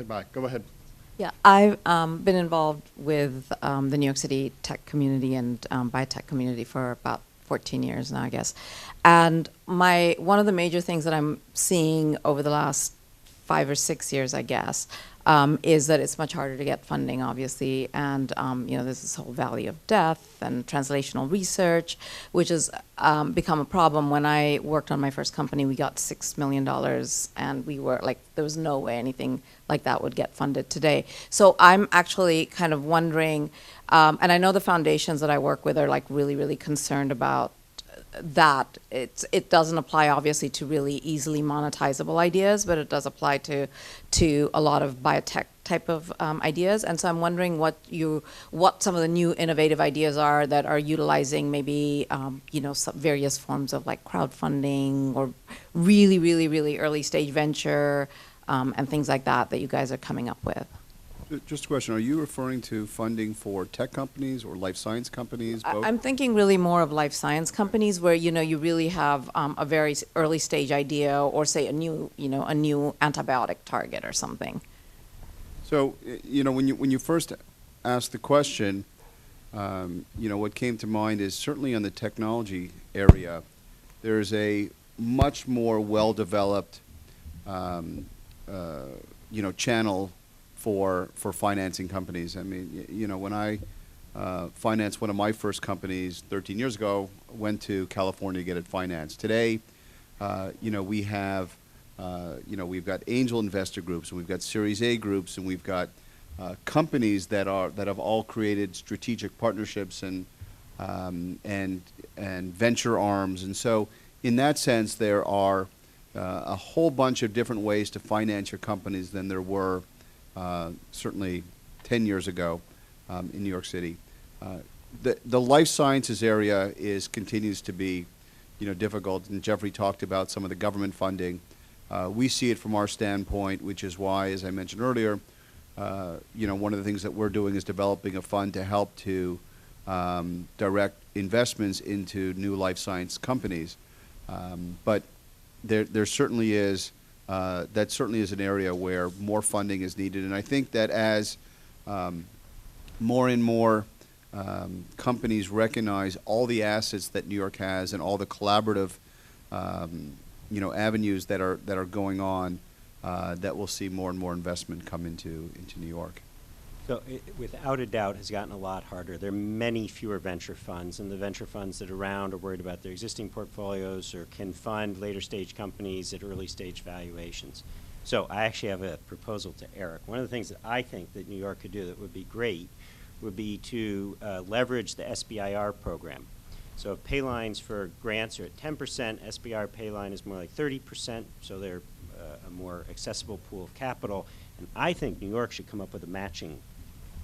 Stand by. Go ahead. Yeah, I've been involved with the New York City tech community and biotech community for about 14 years now, I guess. And one of the major things that I'm seeing over the last 5 or 6 years, I guess, is that it's much harder to get funding, obviously, and there's this whole valley of death and translational research, which has become a problem. When I worked on my first company, we got $6 million, and we were like, there was no way anything like that would get funded today. So I'm actually kind of wondering, and I know the foundations that I work with are like really, really concerned about that. It doesn't apply obviously to really easily monetizable ideas, but it does apply to a lot of biotech type of ideas. And so I'm wondering what some of the new innovative ideas are that are utilizing maybe some various forms of like crowdfunding or really, really, really early stage venture and things like that you guys are coming up with. Just a question, are you referring to funding for tech companies or life science companies, both? I'm thinking really more of life science companies where, you really have a very early stage idea or say a new antibiotic target or something. So, when you first asked the question, what came to mind is certainly on the technology area, there's a much more well-developed, channel for financing companies. I mean, when I financed one of my first companies 13 years ago, went to California to get it financed. Today, we have, we've got angel investor groups, and we've got Series A groups, and we've got companies that have all created strategic partnerships and venture arms. And so, in that sense, there are a whole bunch of different ways to finance your companies than there were certainly 10 years ago in New York City. The life sciences area continues to be, difficult, and Geoffrey talked about some of the government funding. We see it from our standpoint, which is why, as I mentioned earlier, one of the things that we're doing is developing a fund to help to direct investments into new life science companies. But there certainly is. That certainly is an area where more funding is needed. And I think that as more and more companies recognize all the assets that New York has and all the collaborative avenues that are going on, that we'll see more and more investment come into New York. So it, without a doubt, has gotten a lot harder. There are many fewer venture funds, and the venture funds that are around are worried about their existing portfolios or can fund later stage companies at early stage valuations. So I actually have a proposal to Eric. One of the things that I think that New York could do that would be great would be to leverage the SBIR program. So if pay lines for grants are at 10%, SBIR pay line is more like 30%, so they're a more accessible pool of capital. And I think New York should come up with a matching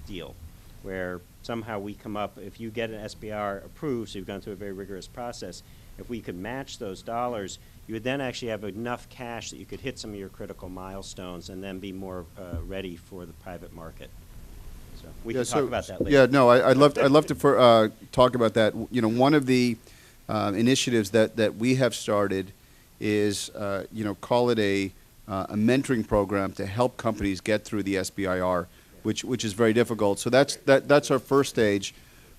deal where somehow we come up, if you get an SBR approved, so you've gone through a very rigorous process, if we could match those dollars, you would then actually have enough cash that you could hit some of your critical milestones and then be more ready for the private market. So we can talk about that later. Yeah, no, I'd love to talk about that. One of the initiatives that we have started is, call it a mentoring program to help companies get through the SBIR, which is very difficult. So that's our first stage.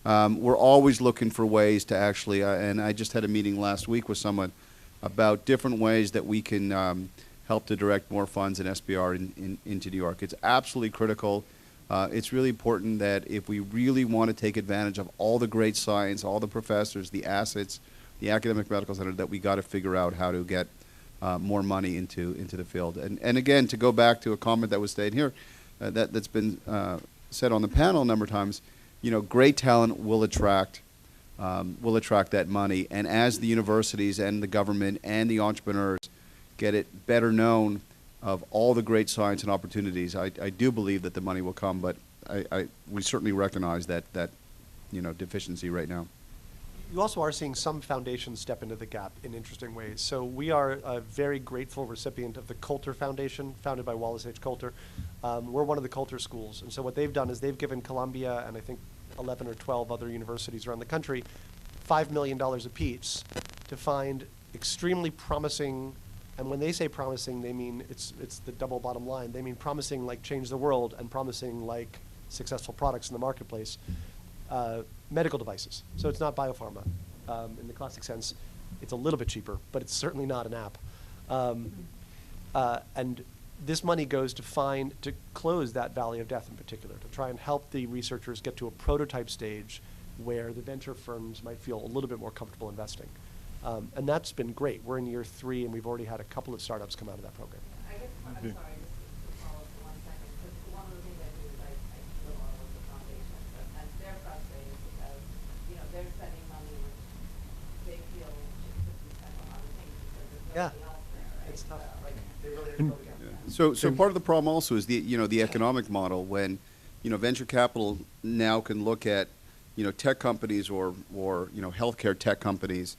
We're always looking for ways to actually, and I just had a meeting last week with someone about different ways that we can help to direct more funds in SBIR into New York. It's absolutely critical. It's really important that if we really want to take advantage of all the great science, all the professors, the assets, the academic medical center, that we got to figure out how to get more money into the field. And again, to go back to a comment that was stated here, that's been said on the panel a number of times, great talent will attract that money. And as the universities and the government and the entrepreneurs get it better known of all the great science and opportunities, I do believe that the money will come. But we certainly recognize that deficiency right now. You also are seeing some foundations step into the gap in interesting ways. So we are a very grateful recipient of the Coulter Foundation, founded by Wallace H. Coulter. We're one of the Coulter schools. And so what they've done is they've given Columbia and I think 11 or 12 other universities around the country $5 million apiece to find extremely promising And when they say promising, they mean it's the double bottom line. They mean promising like change the world and promising like successful products in the marketplace. Medical devices. So it's not biopharma. In the classic sense, it's a little bit cheaper, but it's certainly not an app. And this money goes to close that valley of death in particular, to try and help the researchers get to a prototype stage where the venture firms might feel a little bit more comfortable investing. And that's been great. We're in year 3, and we've already had a couple of startups come out of that program. I guess, I'm sorry, just to follow up for 1 second, because one of the things I do is I do a lot with the foundation, and they're frustrated because, they're spending money which they feel should be spent on other things because there's nobody else there, right? It's tough. So, They really are totally So part of the problem also is the economic model when, venture capital now can look at, tech companies or healthcare tech companies,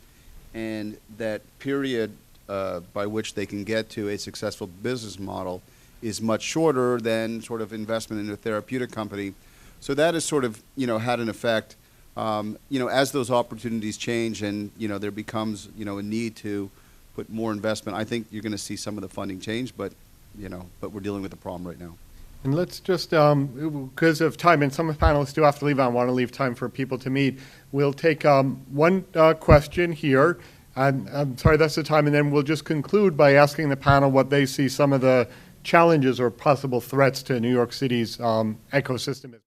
and that period by which they can get to a successful business model is much shorter than sort of investment in a therapeutic company. So that has sort of, had an effect, as those opportunities change and, there becomes, a need to put more investment. I think you're going to see some of the funding change, but we're dealing with the problem right now. And let's just, because of time, and some of the panelists do have to leave, I want to leave time for people to meet. We'll take one question here, and I'm sorry, that's the time, and then we'll just conclude by asking the panel what they see some of the challenges or possible threats to New York City's ecosystem is.